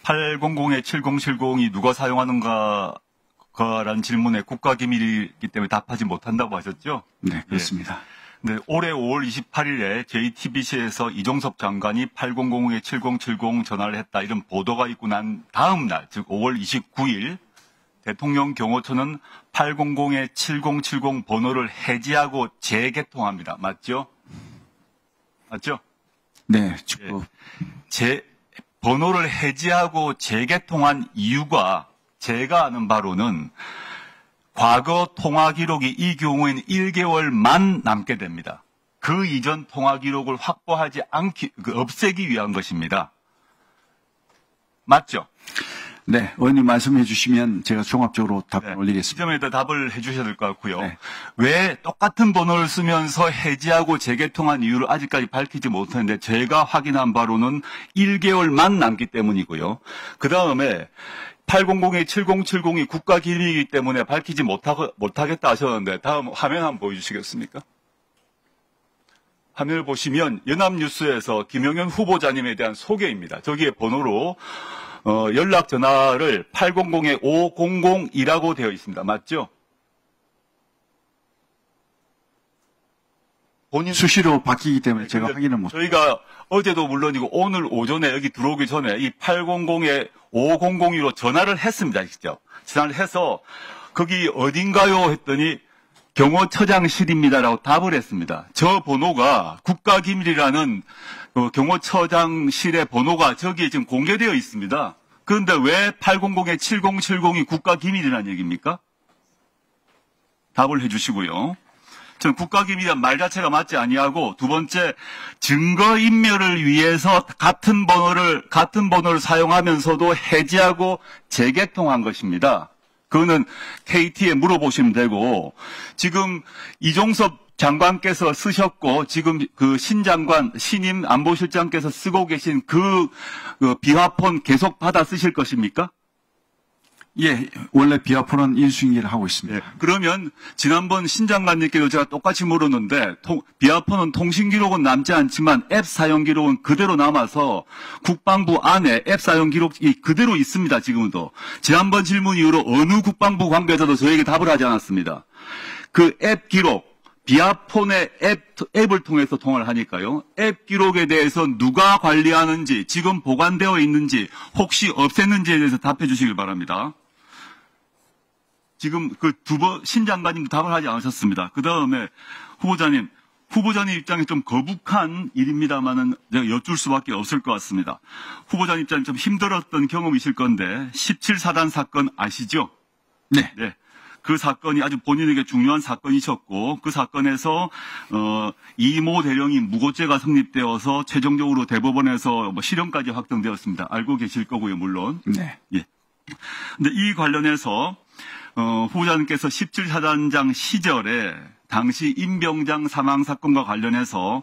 800-7070이 누가 사용하는가 라는 질문에 국가기밀이기 때문에 답하지 못한다고 하셨죠? 네, 그렇습니다. 네, 올해 5월 28일에 JTBC에서 이종섭 장관이 800-7070 전화를 했다 이런 보도가 있고 난 다음 날, 즉 5월 29일 대통령 경호처는 800-7070 번호를 해지하고 재개통합니다. 맞죠? 맞죠? 네. 번호를 해지하고 재개통한 이유가 제가 아는 바로는 과거 통화 기록이 이 경우에는 1개월만 남게 됩니다. 그 이전 통화 기록을 확보하지 없애기 위한 것입니다. 맞죠? 네, 의원님 말씀해 주시면 제가 종합적으로 답변 올리겠습니다. 이 점에 더 답을 해 주셔야 될 것 같고요. 네. 왜 똑같은 번호를 쓰면서 해지하고 재개통한 이유를 아직까지 밝히지 못했는데 제가 확인한 바로는 1개월만 남기 때문이고요. 그 다음에 800-7070이 국가기밀이기 때문에 밝히지 못하겠다 하셨는데 다음 화면 한번 보여주시겠습니까? 화면을 보시면 연합뉴스에서 김영현 후보자님에 대한 소개입니다. 저기에 번호로 연락 전화를 800-5002라고 되어 있습니다. 맞죠? 본인 수시로 바뀌기 때문에 제가 확인을 못. 저희가 어제도 물론이고 오늘 오전에 여기 들어오기 전에 이 800-5002로 전화를 했습니다. 직접. 전화를 해서 거기 어딘가요? 했더니 경호처장실입니다라고 답을 했습니다. 저 번호가 국가기밀이라는 경호처장실의 번호가 저기에 지금 공개되어 있습니다. 그런데 왜 800-7070이 국가기밀이라는 얘기입니까? 답을 해주시고요. 전 국가기밀이란 말 자체가 맞지 아니하고 두 번째 증거인멸을 위해서 같은 번호를 사용하면서도 해지하고 재개통한 것입니다. 그거는 KT에 물어보시면 되고 지금 이종섭 장관께서 쓰셨고 지금 그 신임 안보실장께서 쓰고 계신 그 비화폰 계속 받아 쓰실 것입니까? 예, 원래 비화폰은 인수인계를 하고 있습니다. 예, 그러면 지난번 신 장관님께도 제가 똑같이 물었는데 비화폰은 통신 기록은 남지 않지만 앱 사용 기록은 그대로 남아서 국방부 안에 앱 사용 기록이 그대로 있습니다. 지금도. 지난번 질문 이후로 어느 국방부 관계자도 저에게 답을 하지 않았습니다. 그 앱 기록, 비화폰의 앱을 통해서 통화를 하니까요. 앱 기록에 대해서 누가 관리하는지, 지금 보관되어 있는지, 혹시 없앴는지에 대해서 답해 주시길 바랍니다. 지금 그 신 장관님도 답을 하지 않으셨습니다. 그 다음에 후보자님 입장에 좀 거북한 일입니다만은 제가 여쭐 수밖에 없을 것 같습니다. 후보자님 입장에 좀 힘들었던 경험이실 건데 17사단 사건 아시죠? 네. 네. 그 사건이 아주 본인에게 중요한 사건이셨고 그 사건에서 이모 대령이 무고죄가 성립되어서 최종적으로 대법원에서 실형까지 확정되었습니다. 알고 계실 거고요, 물론. 네. 예. 근데 이 관련해서 후보자님께서 17사단장 시절에 당시 임병장 사망 사건과 관련해서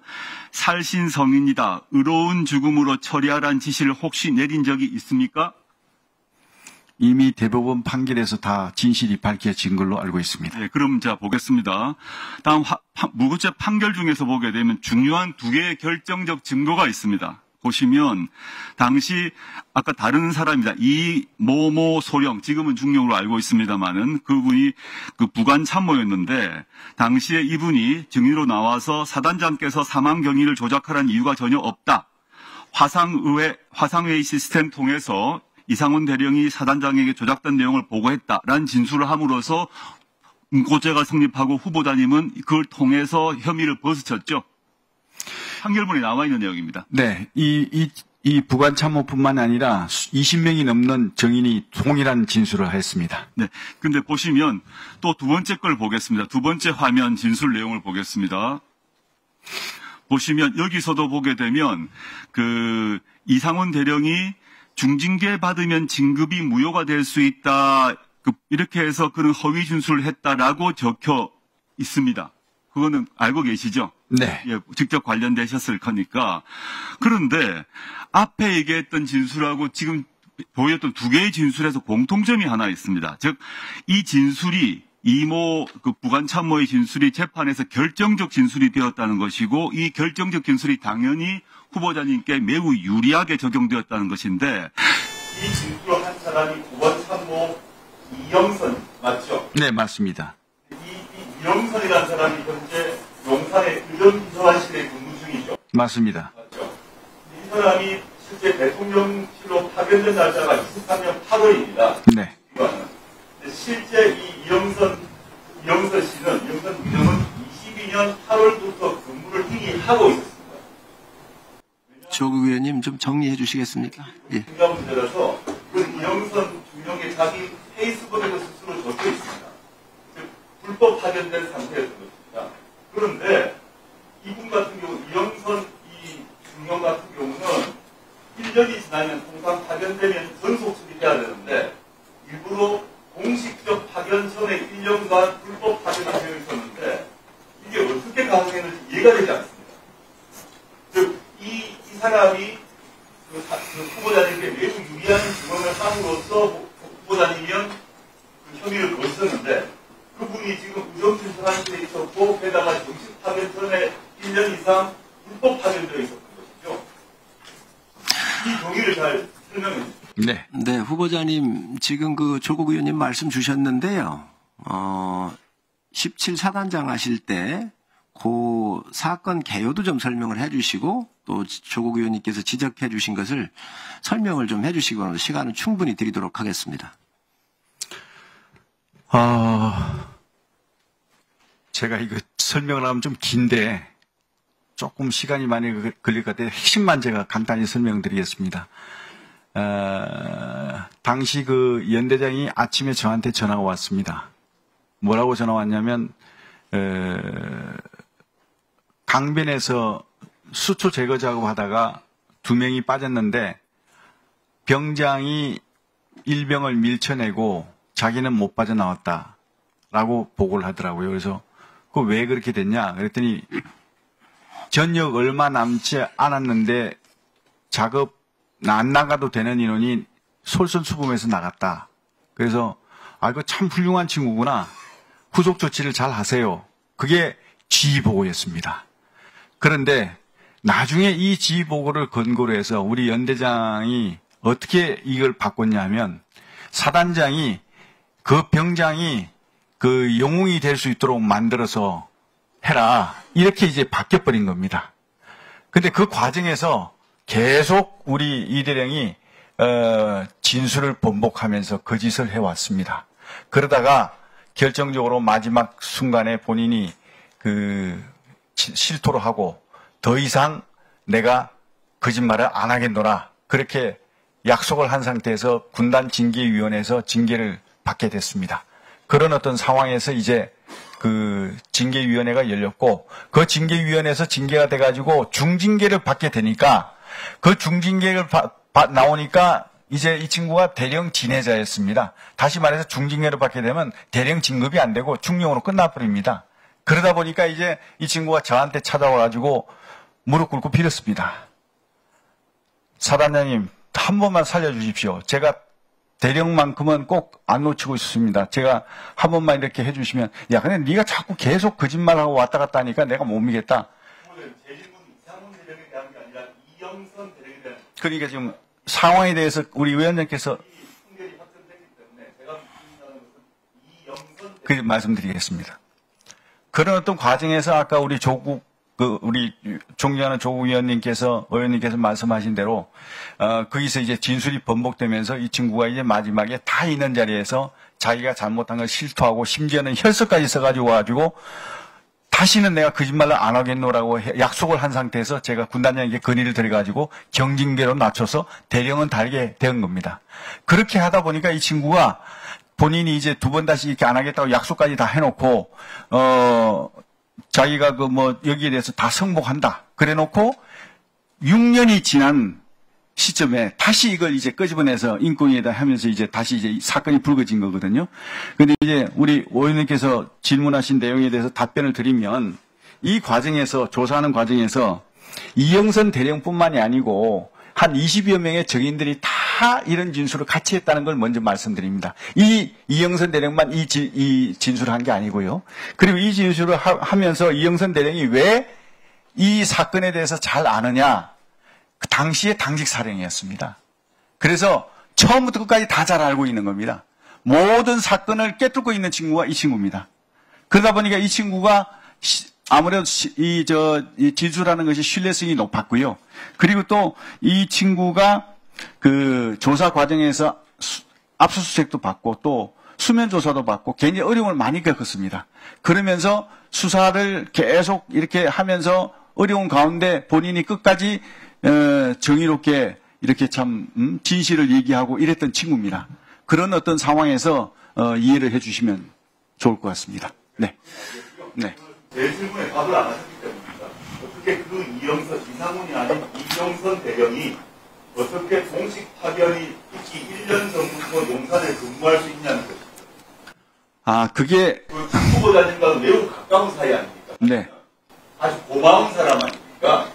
살신성인이다, 의로운 죽음으로 처리하라는 지시를 혹시 내린 적이 있습니까? 이미 대법원 판결에서 다 진실이 밝혀진 걸로 알고 있습니다. 네, 그럼 제가 보겠습니다. 다음 무고죄 판결 중에서 보게 되면 중요한 두 개의 결정적 증거가 있습니다. 보시면 당시 아까 다른 사람입니다. 이모모 소령, 지금은 중령으로 알고 있습니다만은 그분이 그 부관 참모였는데 당시에 이분이 증인으로 나와서 사단장께서 사망 경위를 조작하라는 이유가 전혀 없다. 화상회의 시스템 통해서 이상훈 대령이 사단장에게 조작된 내용을 보고했다라는 진술을 함으로써 무고죄가 성립하고 후보자님은 그걸 통해서 혐의를 벗으셨죠. 판결문에 나와 있는 내용입니다. 네, 이 부관 참모뿐만 아니라 20명이 넘는 정인이 동일한 진술을 했습니다. 네, 근데 보시면 또 두 번째 걸 보겠습니다. 두 번째 화면 진술 내용을 보겠습니다. 보시면 여기서도 보게 되면 그 이상훈 대령이 중징계 받으면 진급이 무효가 될 수 있다. 이렇게 해서 그는 허위 진술을 했다라고 적혀 있습니다. 그거는 알고 계시죠? 네. 예, 직접 관련되셨을 거니까. 그런데 앞에 얘기했던 진술하고 지금 보였던 두 개의 진술에서 공통점이 하나 있습니다. 즉, 이 진술이 이모 부관 참모의 진술이 재판에서 결정적 진술이 되었다는 것이고 이 결정적 진술이 당연히 후보자님께 매우 유리하게 적용되었다는 것인데 사람이 부관참모 이영선 맞죠? 네, 맞습니다. 이영선이라는 사람이 현재 용산의 의전비서관실에 근무 중이죠. 맞습니다. 맞죠? 이 사람이 실제 대통령실로 파견된 날짜가 23년 8월입니다. 네. 실제 이 이영선 씨는 이영선 의원은 22년 8월부터 근무를 이미 하고 있었습니다. 조국 의원님 좀 정리해 주시겠습니까? 예. 중요한 문제라서 그 이영선 중령의 자기 페이스북에도 스스로 적혀 있습니다. 즉 불법 파견된 상태였던 것입니다. 그런데 이분 같은 경우 이영선 이 중령 같은 경우는 1년이 지나면 통상 파견되면 전속 수립해야 되는데 일부러 공식적 파견 전에 1년간 불법 파견이 되어 있었는데 이게 어떻게 가능했는지 이해가 되지 않습니다. 즉 이 사람이 그 후보자님께 매우 유리한 증언을 함으로써 후보자님이면 그 혐의를 거쳤는데 그분이 지금 의정실설한실에 있었고 게다가 정식 파견 전에 1년 이상 불법 파견되어 있었던 것이죠. 이 경위를 잘 설명해 주십시오. 네. 네, 후보자님 지금 그 조국 의원님 말씀 주셨는데요. 17사단장 하실 때 그 사건 개요도 좀 설명을 해주시고 또 조국 의원님께서 지적해 주신 것을 설명을 좀 해주시고 시간을 충분히 드리도록 하겠습니다. 제가 이거 설명을 하면 좀 긴데 조금 시간이 많이 걸릴 것 같아요. 핵심만 제가 간단히 설명드리겠습니다. 당시 그 연대장이 아침에 저한테 전화가 왔습니다. 뭐라고 전화 왔냐면 강변에서 수초 제거 작업하다가 2명이 빠졌는데 병장이 일병을 밀쳐내고 자기는 못 빠져나왔다라고 보고를 하더라고요. 그래서 그 왜 그렇게 됐냐 그랬더니 전역 얼마 남지 않았는데 작업 안 나가도 되는 인원이 솔선수범해서 나갔다. 그래서 이거 참 훌륭한 친구구나. 후속 조치를 잘 하세요. 그게 지휘보고였습니다. 그런데 나중에 이 지휘보고를 근거로 해서 우리 연대장이 어떻게 이걸 바꿨냐면 사단장이 그 병장이 그 영웅이 될 수 있도록 만들어서 해라. 이렇게 이제 바뀌어버린 겁니다. 근데 그 과정에서 계속 우리 이대령이 진술을 번복하면서 거짓을 해왔습니다. 그러다가 결정적으로 마지막 순간에 본인이 실토를 하고 더 이상 내가 거짓말을 안 하겠노라. 그렇게 약속을 한 상태에서 군단 징계위원회에서 징계를 받게 됐습니다. 그런 어떤 상황에서 이제 그 징계위원회가 열렸고 그 징계위원회에서 징계가 돼가지고 중징계를 받게 되니까 그 중징계를 나오니까 이제 이 친구가 대령 진해자였습니다. 다시 말해서 중징계를 받게 되면 대령 진급이 안 되고 중령으로 끝나버립니다. 그러다 보니까 이제 이 친구가 저한테 찾아와가지고 무릎 꿇고 빌었습니다. 사단장님 한 번만 살려주십시오. 제가 대령만큼은 꼭 안 놓치고 있습니다. 제가 한 번만 이렇게 해주시면 야 근데 네가 자꾸 계속 거짓말하고 왔다 갔다 하니까 내가 못 믿겠다. 제 질문 이상훈 대령에 대한 게 아니라 이영선 대령에 대한 그러니까 지금 상황에 대해서 우리 위원장께서 풍결이 확정됐기 때문에 제가 묻는다는 것은 이영선 그 말씀드리겠습니다. 그런 어떤 과정에서 아까 우리 우리 존경하는 조국 의원님께서 말씀하신 대로 거기서 이제 진술이 번복되면서 이 친구가 이제 마지막에 다 있는 자리에서 자기가 잘못한 걸 실토하고 심지어는 혈서까지 써가지고 다시는 내가 거짓말을 안 하겠노라고 약속을 한 상태에서 제가 군단장에게 건의를 드려가지고 경징계로 낮춰서 대령은 달게 된 겁니다. 그렇게 하다 보니까 이 친구가 본인이 이제 두 번 다시 이렇게 안 하겠다고 약속까지 다 해놓고 자기가 여기에 대해서 다 승복한다. 그래 놓고 6년이 지난 시점에 다시 이걸 이제 끄집어내서 인권위에다 하면서 이제 다시 이제 사건이 불거진 거거든요. 근데 이제 우리 오 의원님께서 질문하신 내용에 대해서 답변을 드리면 이 과정에서, 조사하는 과정에서 이영선 대령뿐만이 아니고 한 20여 명의 정인들이 다 이런 진술을 같이 했다는 걸 먼저 말씀드립니다. 이영선 대령만 이 진술을 한 게 아니고요. 그리고 이 진술을 하면서 이영선 대령이 왜 이 사건에 대해서 잘 아느냐. 그 당시에 당직 사령이었습니다. 그래서 처음부터 끝까지 다 잘 알고 있는 겁니다. 모든 사건을 꿰뚫고 있는 친구가 이 친구입니다. 그러다 보니까 이 친구가 아무래도 이 진술하는 것이 신뢰성이 높았고요. 그리고 또 이 친구가 그 조사 과정에서 압수수색도 받고 또 수면 조사도 받고 굉장히 어려움을 많이 겪었습니다. 그러면서 수사를 계속 이렇게 하면서 어려운 가운데 본인이 끝까지 정의롭게 이렇게 참 진실을 얘기하고 이랬던 친구입니다. 그런 어떤 상황에서 이해를 해주시면 좋을 것 같습니다. 네. 네. 제 질문에 답을 안 하셨기 때문입니다. 어떻게 그 이상훈이 아닌 이경선 대령이 어떻게 공식 파견이 있기 1년 전부터 용산에 근무할 수 있냐는 것입니다. 아, 그게 그 후보자님과는 매우 가까운 사이 아닙니까? 네. 아주 고마운 사람 아닙니까?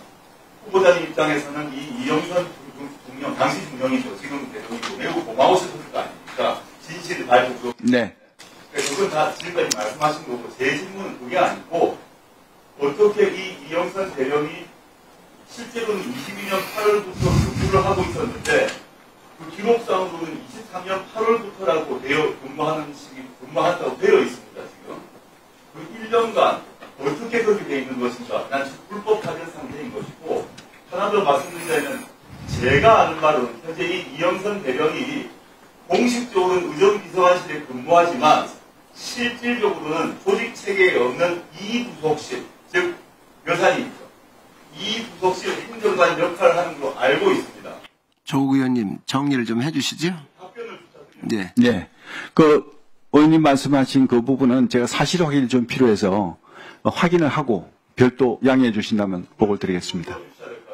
후보자님 입장에서는 이 이영선 중령, 당시 중령이죠. 지금 대통령이고 매우 고마우셨을 거 아닙니까? 진실을 밝히고. 네. 그건 다 지금까지 말씀하신 거고, 제 질문은 그게 아니고, 어떻게 이 이영선 대령이 실제로는 22년 8월부터 근무를 하고 있었는데, 그 기록상으로는 23년 8월부터라고 근무한다고 되어 있습니다, 지금. 그 1년간 어떻게 그렇게 되어 있는 것인가? 난 불법 파견 상태인 것이고, 하나 더 말씀드리자면, 제가 아는 바로는 현재 이 이영선 대령이 공식적으로는 의정비서관실에 근무하지만, 실질적으로는 조직 체계에 없는 이부속실, 즉 여사님이죠. 이부속실 행정관 역할을 하는 걸로 알고 있습니다. 조국 의원님 정리를 좀 해주시죠. 답변을 부탁드립니다. 네. 네. 그 의원님 말씀하신 그 부분은 제가 사실 확인이 좀 필요해서 확인을 하고 별도 양해해 주신다면 보고를 드리겠습니다.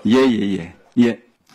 예.